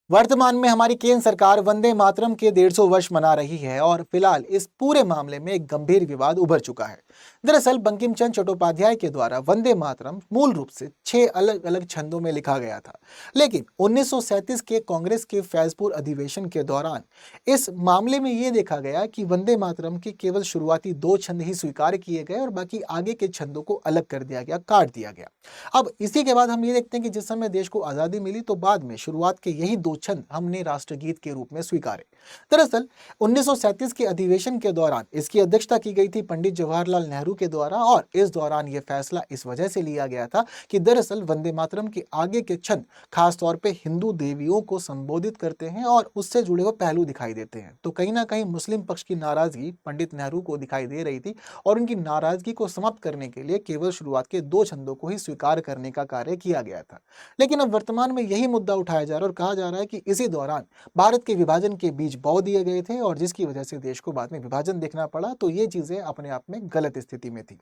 वर्तमान में हमारी केंद्र सरकार वंदे मातरम के 150 वर्ष मना रही है और फिलहाल इस पूरे मामले में एक गंभीर विवाद उभर चुका है। दरअसल बंकिम चंद्र चट्टोपाध्याय के द्वारा वंदे मातरम मूल रूप से 6 अलग-अलग छंदों में लिखा गया था, लेकिन 1937 के कांग्रेस के फैजपुर अधिवेशन के दौरान इस मामले में यह देखा गया कि वंदे मातरम के केवल शुरुआती 2 छंद ही स्वीकार किए गए और बाकी आगे के छंदों को अलग कर दिया गया, काट दिया गया। अब इसी के बाद हम ये देखते हैं कि जिस समय देश को आजादी मिली तो बाद में शुरुआत के यही 2 छंद हमने राष्ट्रगीत के रूप में स्वीकारे। दरअसल 1937 के अधिवेशन के दौरान इसकी अध्यक्षता की गई थी पंडित जवाहरलाल नेहरू के द्वारा और इस दौरान यह फैसला इस वजह से लिया गया था कि दरअसल वंदे मातरम के आगे के छंद खासतौर पे हिंदू देवियों को संबोधित करते हैं और उससे जुड़े हुए पहलू दिखाई देते हैं। तो कहीं ना कहीं मुस्लिम पक्ष की नाराजगी पंडित नेहरू को दिखाई दे रही थी और उनकी नाराजगी को समाप्त करने के लिए केवल शुरुआत के 2 छंदों को ही स्वीकार करने का कार्य किया गया था। लेकिन अब वर्तमान में यही मुद्दा उठाया जा रहा है और कहा जा रहा है कि इसी दौरान भारत के विभाजन के बीज बो दिए गए थे और जिसकी वजह से देश को बाद में विभाजन देखना पड़ा। तो ये चीजें अपने आप में गलत स्थिति में थी।